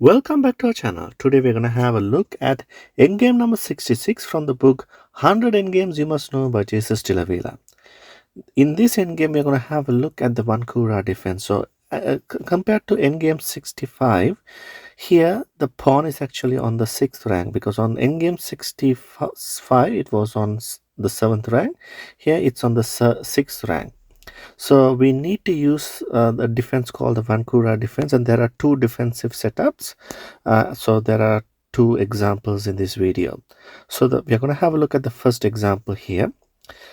Welcome back to our channel. Today we're going to have a look at Endgame number 66 from the book 100 Endgames You Must Know by Jesus de la Villa. In this Endgame we're going to have a look at the Vancura Defence. So compared to Endgame 65, here the pawn is actually on the 6th rank, because on Endgame 65 it was on the 7th rank. Here it's on the 6th rank. So we need to use the defense called the Vancura Defence, and there are two defensive setups. So there are two examples in this video. So we are going to have a look at the first example here.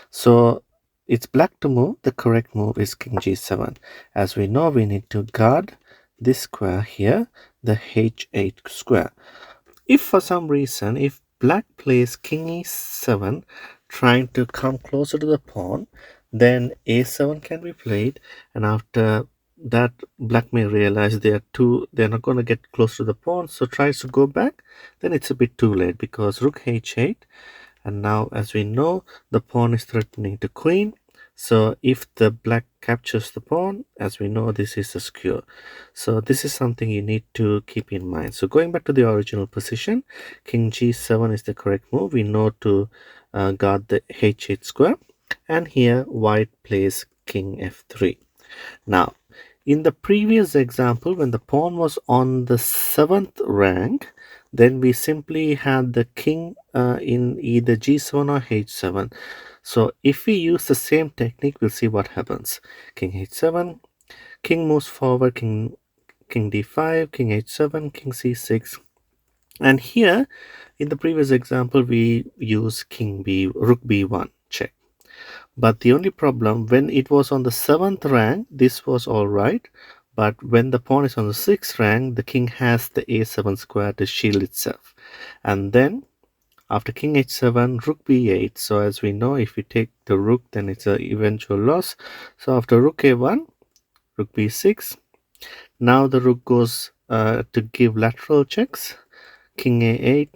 So it's black to move. The correct move is King G7. As we know, we need to guard this square here, the H8 square. If for some reason, if black plays King E7 trying to come closer to the pawn, then A7 can be played, and after that black may realize they're not going to get close to the pawn, so tries to go back. Then it's a bit too late, because Rook H8, and now as we know the pawn is threatening to queen. So if the black captures the pawn, as we know, this is a skewer. So this is something you need to keep in mind. So going back to the original position, King G7 is the correct move. We know to guard the H8 square, and here white plays King F3. Now in the previous example, when the pawn was on the 7th rank, then we simply had the king in either G7 or H7. So if we use the same technique, we'll see what happens. King H7, king moves forward, king D5, king H7, king C6. And here in the previous example, we use rook B1 check. But the only problem, when it was on the 7th rank, this was all right. But when the pawn is on the 6th rank, the king has the A7 square to shield itself. And then after King H7, Rook B8. So as we know, if we take the rook, then it's an eventual loss. So after Rook A1, Rook B6. Now the rook goes to give lateral checks. King A8.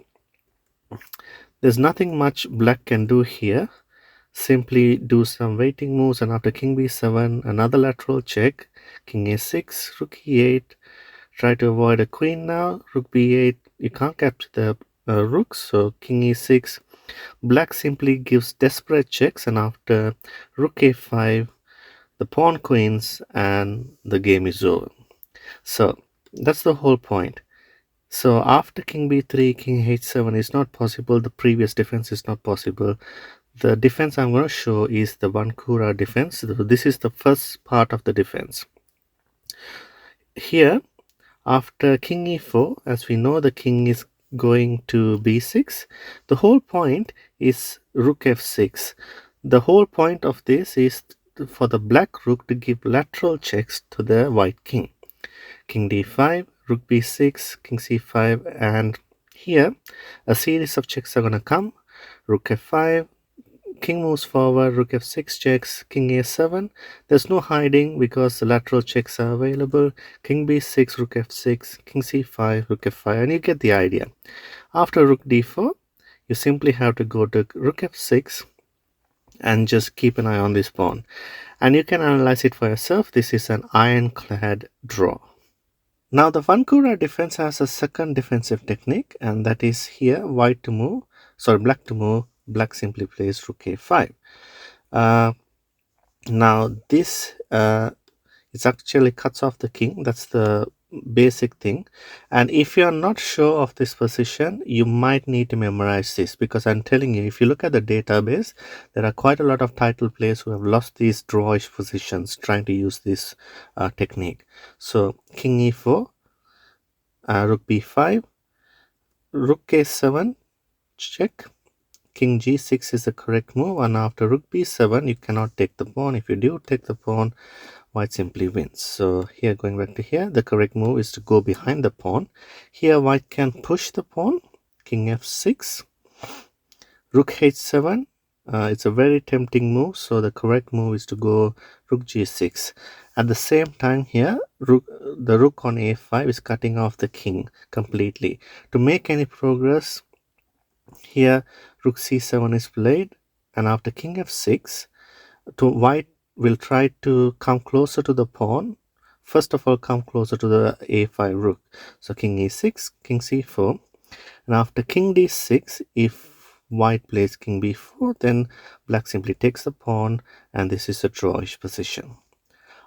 There's nothing much black can do here. Simply do some waiting moves, and after King B7, another lateral check. King A6, Rook E8. Try to avoid a queen now. Rook B8. You can't capture the rook, so King E6. Black simply gives desperate checks, and after Rook A5, the pawn queens, and the game is over. So that's the whole point. So after King B3, King H7 is not possible. The previous defense is not possible. The defense I'm going to show is the Vancura defense. This is the first part of the defense. Here, after King E4, as we know, the king is going to B6. The whole point is Rook F6. The whole point of this is for the black rook to give lateral checks to the white king. King D5, Rook B6, King C5, and here a series of checks are going to come. Rook F5, king moves forward, Rook F6 checks, King A7. There's no hiding because the lateral checks are available. King B6, Rook F6, King C5, Rook F5, and you get the idea. After Rook D4, you simply have to go to Rook F6 and just keep an eye on this pawn. And you can analyze it for yourself. This is an ironclad draw. Now the Vancura defense has a second defensive technique, and that is here black to move, black simply plays Rook A5. Now this it actually cuts off the king. That's the basic thing. And if you're not sure of this position, you might need to memorize this, because I'm telling you, if you look at the database, there are quite a lot of title players who have lost these drawish positions trying to use this technique. So King E4, Rook B5, Rook A7 check, King G6 is the correct move, and after Rook B7 you cannot take the pawn. If you do take the pawn, white simply wins. So here, going back to here, the correct move is to go behind the pawn. Here white can push the pawn, King F6, Rook H7. It's a very tempting move, so the correct move is to go Rook G6. At the same time here, the rook on A5 is cutting off the king completely. To make any progress, here Rook C7 is played, and after King F6, white will try to come closer to the pawn first of all come closer to the a5 rook. So king e6, king c4, and after king d6, if white plays king b4, then black simply takes the pawn, and this is a drawish position.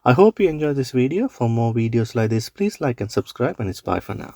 I hope you enjoyed this video. For more videos like this, please like and subscribe, and it's bye for now.